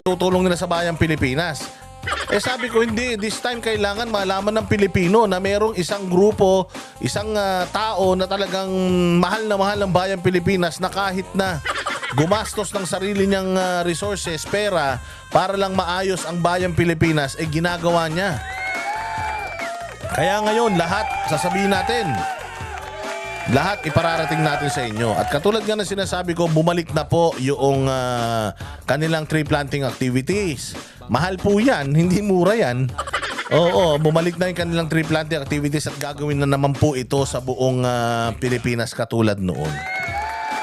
tutulong nila sa bayang Pilipinas. Eh sabi ko hindi, this time kailangan malaman ng Pilipino na merong isang grupo, isang tao na talagang mahal ng bayang Pilipinas na kahit na gumastos ng sarili niyang resources, pera, para lang maayos ang bayang Pilipinas, eh ginagawa niya. Kaya ngayon, lahat, sasabihin natin, lahat ipararating natin sa inyo. At katulad nga na sinasabi ko, bumalik na po yung kanilang tree planting activities. Mahal po yan, hindi mura yan. Oo, bumalik na yung kanilang tree planting activities at gagawin na naman po ito sa buong Pilipinas katulad noon.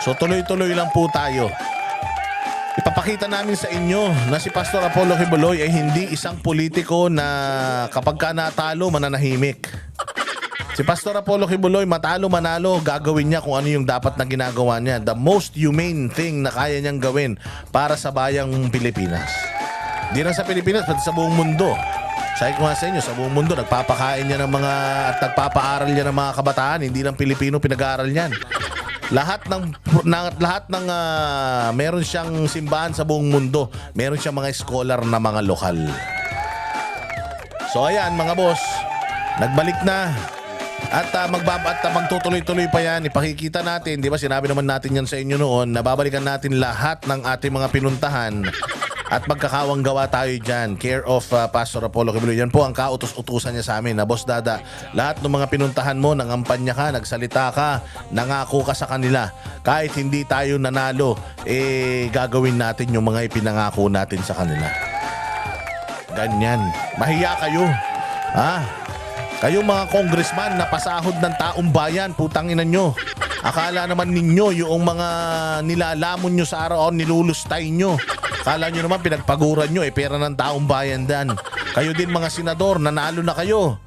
So tuloy-tuloy lang po tayo. Ipapakita namin sa inyo na si Pastor Apollo Quiboloy ay hindi isang politiko na kapag ka natalo, mananahimik. Si Pastor Apollo Quiboloy, matalo manalo, gagawin niya kung ano yung dapat na ginagawa niya. The most humane thing na kaya niyang gawin para sa bayang Pilipinas. Di lang sa Pilipinas, pati sa buong mundo. Sabi ko nga sa inyo, sa buong mundo, nagpapakain niya ng mga at nagpapaaral niya ng mga kabataan. Hindi lang Pilipino pinag-aaral niyan. Lahat ng meron siyang simbahan sa buong mundo. Meron siyang mga scholar na mga lokal. So ayan mga boss, nagbalik na. At magtutuloy-tuloy pa yan. Ipakikita natin, di ba sinabi naman natin yan sa inyo noon, na babalikan natin lahat ng ating mga pinuntahan at magkakawang gawa tayo dyan. Care of Pastor Apollo Quiboloy. Yan po ang kautos-utusan niya sa amin na, Boss Dada, lahat ng mga pinuntahan mo, nangampanya ka, nagsalita ka, nangako ka sa kanila. Kahit hindi tayo nanalo, gagawin natin yung mga ipinangako natin sa kanila. Ganyan. Mahiya kayo. Kayong mga congressman na pasahod ng taong bayan, putang ina nyo. Akala naman ninyo yung mga nilalamon nyo sa araw, nilulustay nyo. Akala nyo naman pinagpaguran nyo, pera ng taong bayan dan. Kayo din mga senador, nanalo na kayo.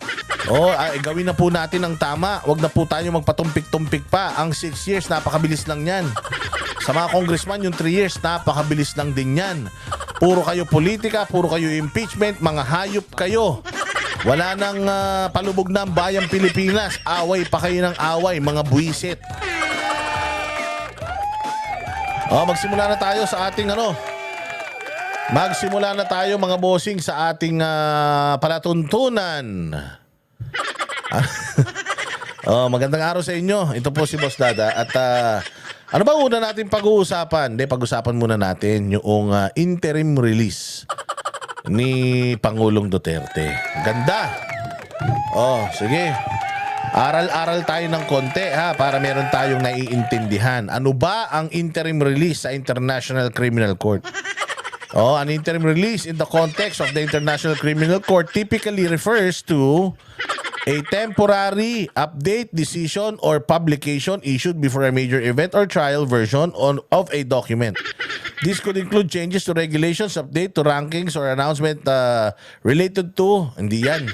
Gawin na po natin ang tama. Huwag na po tayo magpatumpik-tumpik pa. Ang 6 years, napakabilis lang yan. Sa mga congressman, yung 3 years, napakabilis lang din yan. Puro kayo politika, puro kayo impeachment, mga hayop kayo. Wala nang palubog ng bayang Pilipinas. Away pa kayo ng away, mga buwisit. Magsimula na tayo sa ating Magsimula na tayo mga bossing sa ating palatuntunan. Magandang araw sa inyo. Ito po si Boss Dada. At ano ba una natin pag-uusapan? Pag-usapan muna natin yung interim release ni Pangulong Duterte. Ganda. Sige. Aral-aral tayo ng konti para meron tayong naiintindihan. Ano ba ang interim release sa International Criminal Court? An interim release in the context of the International Criminal Court typically refers to a temporary update, decision, or publication issued before a major event or trial version of a document. This could include changes to regulations, update to rankings, or announcement related to... Hindi yan.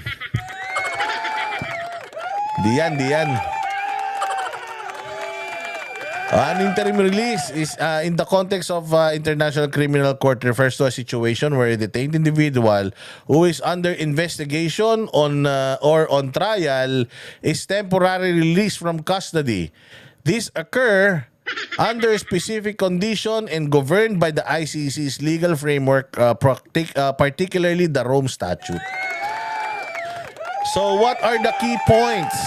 An interim release is in the context of International Criminal Court refers to a situation where a detained individual who is under investigation or on trial is temporarily released from custody. This occur under specific condition and governed by the ICC's legal framework, particularly the Rome Statute. So what are the key points?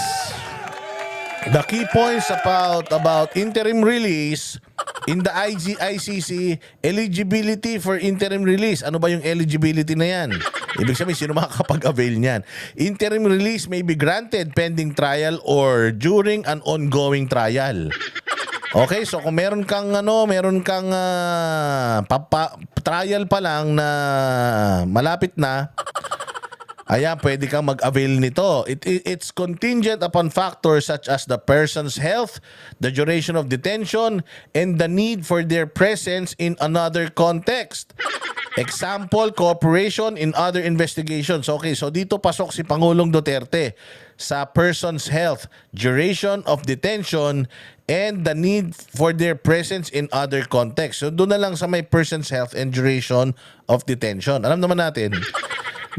The key points about interim release in the ICC, eligibility for interim release. Ano ba yung eligibility na yan? Ibig sabihin, sino makakapag-avail niyan? Interim release may be granted pending trial or during an ongoing trial. Okay, so kung meron kang trial pa lang na malapit na, pwede kang mag-avail nito. It's contingent upon factors such as the person's health, the duration of detention, and the need for their presence in another context. Example, cooperation in other investigations. Okay, so dito pasok si Pangulong Duterte sa person's health, duration of detention, and the need for their presence in other contexts. So doon na lang sa may person's health and duration of detention. Alam naman natin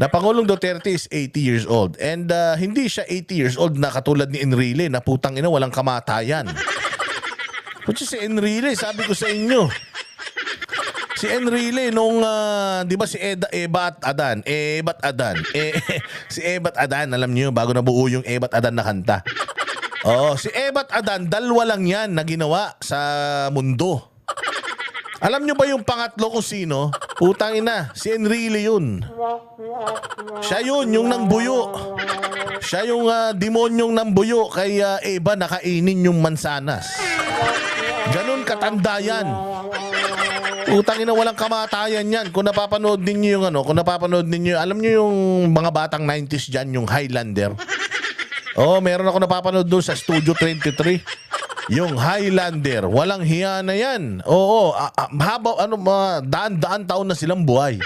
na Pangulong Duterte is 80 years old. And hindi siya 80 years old na katulad ni Enrile na putang ina walang kamatayan. Kung si Enrile, sabi ko sa inyo, Si Enrile nung, di ba si Eva at Adan? Si Eva at Adan, alam niyo, bago nabuo yung Eva at Adan na kanta. Oo, si Eva at Adan, dalawa lang yan na ginawa sa mundo. Alam niyo ba yung pangatlo kung sino? Putang ina, si Enrile yun. Siya yun, yung nangbuyo. Siya yung demonyong nambuyo kay Eva nakainin yung mansanas. Ganun katanda yan. Utang ina, walang kamatayan yan. Kung napapanood ninyo yung alam niyo yung mga batang 90s dyan, yung Highlander. Oh, meron ako napapanood doon sa Studio 23. Yung Highlander, walang hiya na yan. Oo, daan-daan taon na silang buhay.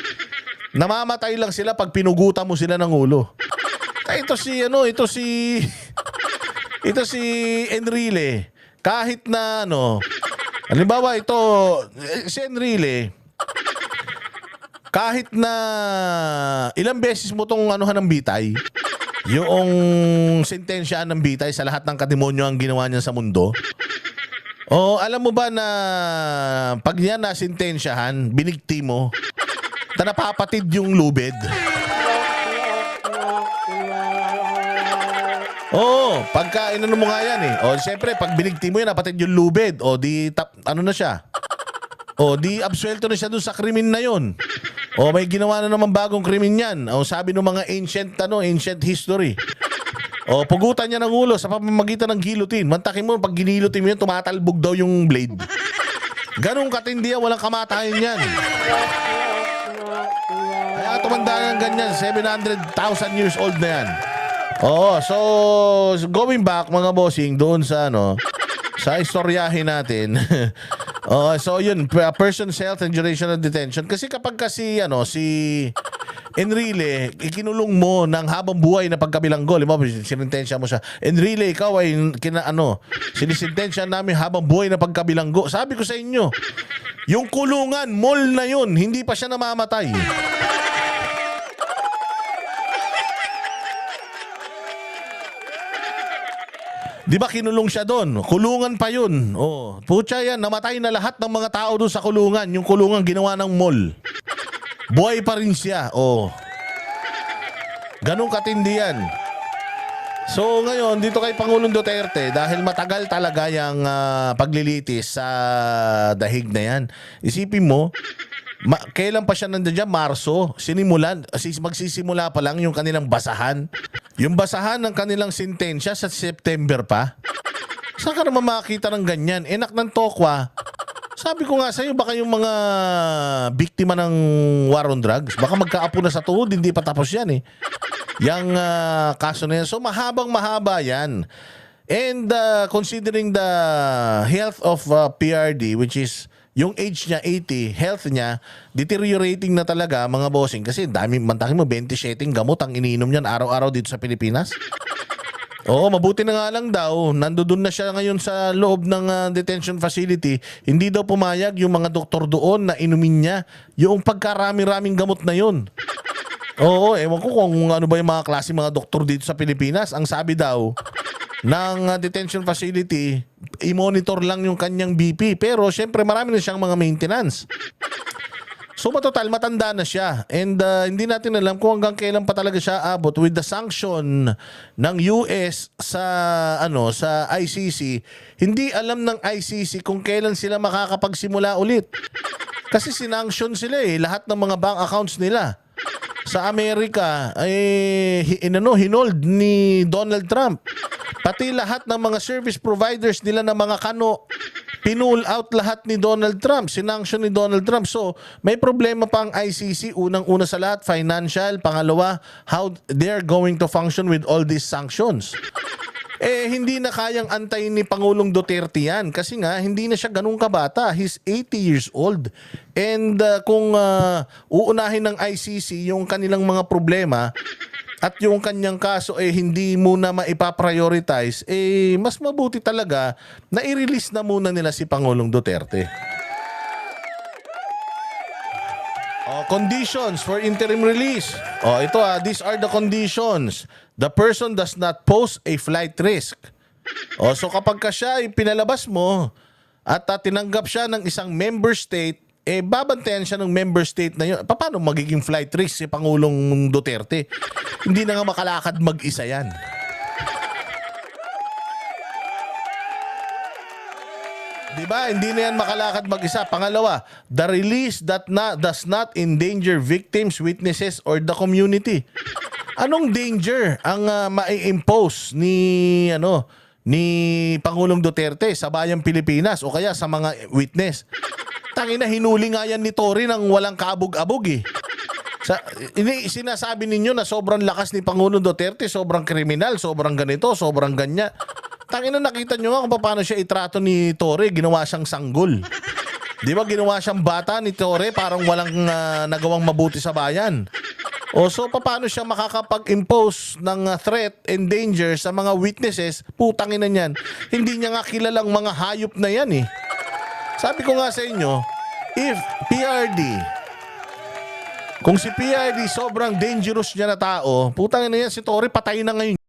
Namamatay lang sila pag pinugutan mo sila ng ulo. Ito si Enrile. Kahit na halimbawa si Enrile, kahit na ilang beses mo tong ng bitay, yung sentensya ng bitay sa lahat ng kademonyo ang ginawa niya sa mundo. O alam mo ba na pag yan na sentensyahan, binigti mo, na napapatid yung lubid. Oo, pagka inano mo nga yan eh. O siyempre, pag binigti mo yan, napatid yung lubid. O di, na siya? O di, absuelto na siya dun sa krimen na yun. O may ginawa na naman bagong krimen yan. O sabi ng mga ancient history. O pugutan niya ng ulo sa pamamagitan ng guillotine. Mantakin mo, pag ginilotin mo yan, tumatalbog daw yung blade. Ganong katindi yan, walang kamatayan yan. Kaya tumanda yan ganyan, 700,000 years old na yan. Oo, so going back mga bossing doon sa sa istoryahin natin. So yun, person's health and duration of detention. Kasi kapag si Enrile, ikinulong mo ng habang buhay na pagkabilanggo, sinintensya mo siya. Enrile, ikaw ay sinisintensya namin habang buhay na pagkabilanggo. Sabi ko sa inyo, yung kulungan, mall na yun, hindi pa siya namamatay. Di ba kinulong siya doon? Kulungan pa yun. Oh, putya yan, namatay na lahat ng mga tao doon sa kulungan. Yung kulungan ginawa ng mall. Buhay pa rin siya. Oh. Ganun katindi yan. So ngayon, dito kay Pangulong Duterte, dahil matagal talaga yung paglilitis sa dahig na yan. Isipin mo, kailan pa siya nandiyan? Marso. Magsisimula pa lang yung kanilang basahan. Yung basahan ng kanilang sentensya sa September pa. Saan ka naman makakita ng ganyan? Enak ng tokwa. Sabi ko nga sa'yo, baka yung mga biktima ng war on drugs, baka magkaapo na sa tuhod, hindi pa tapos yan eh. Yang kaso na yan. So mahabang mahaba yan. And considering the health of PRD, which is yung age niya 80, health niya deteriorating na talaga mga bossing, kasi dami, mantakin mo 27 gamot ang iniinom niyan araw-araw dito sa Pilipinas. Oo, mabuti na nga lang daw nandoon na siya ngayon sa loob ng detention facility. Hindi daw pumayag yung mga doktor doon na inumin niya yung pagkarami-raming gamot na yun. Oo, ewan ko kung ano ba yung mga klase mga doktor dito sa Pilipinas. Ang sabi daw ng detention facility, i-monitor lang yung kanyang BP. Pero syempre marami na siyang mga maintenance. So matotal, matanda na siya. And hindi natin alam kung hanggang kailan pa talaga siya abot with the sanction ng US sa ICC. Hindi alam ng ICC kung kailan sila makakapagsimula ulit. Kasi sinanction sila lahat ng mga bank accounts nila. Sa Amerika, hinold ni Donald Trump. Pati lahat ng mga service providers nila na mga kano, pinull out lahat ni Donald Trump, sinanction ni Donald Trump. So, may problema pa ang ICC. Unang-una sa lahat, financial. Pangalawa, how they're going to function with all these sanctions. Hindi na kayang antayin ni Pangulong Duterte yan. Kasi nga, hindi na siya ganun kabata. He's 80 years old. And kung uunahin ng ICC yung kanilang mga problema, at yung kanyang kaso hindi muna maipaprioritize, mas mabuti talaga na i-release na muna nila si Pangulong Duterte. Conditions for interim release. These are the conditions. The person does not pose a flight risk. So kapag siya ay pinalabas mo at tinanggap siya ng isang member state babantayan siya ng member state na yun. Paano magiging flight risk si Pangulong Duterte? Hindi na nga makalakad mag-isa yan. Diba? Hindi na yan makalakad mag-isa. Pangalawa, the release does not endanger victims, witnesses, or the community. Anong danger ang mai-impose ni Pangulong Duterte sa bayang Pilipinas o kaya sa mga witness? Tangina, hinuli nga yan ni Tory nang walang kabog-abog eh. Sinasabi ninyo na sobrang lakas ni Pangulong Duterte, sobrang kriminal, sobrang ganito, sobrang ganyan. Tangina, nakita nyo nga kung paano siya itrato ni Tory, ginawa siyang sanggol. Di ba ginawa siyang bata ni Tory, parang walang nagawang mabuti sa bayan. O so paano siya makakapag-impose ng threat and danger sa mga witnesses? Putangin na niyan. Hindi niya nga kilalang mga hayop na yan eh. Sabi ko nga sa inyo, if PRD, kung si PRD sobrang dangerous niya na tao, putangin na yan, si Tory patay na ngayon.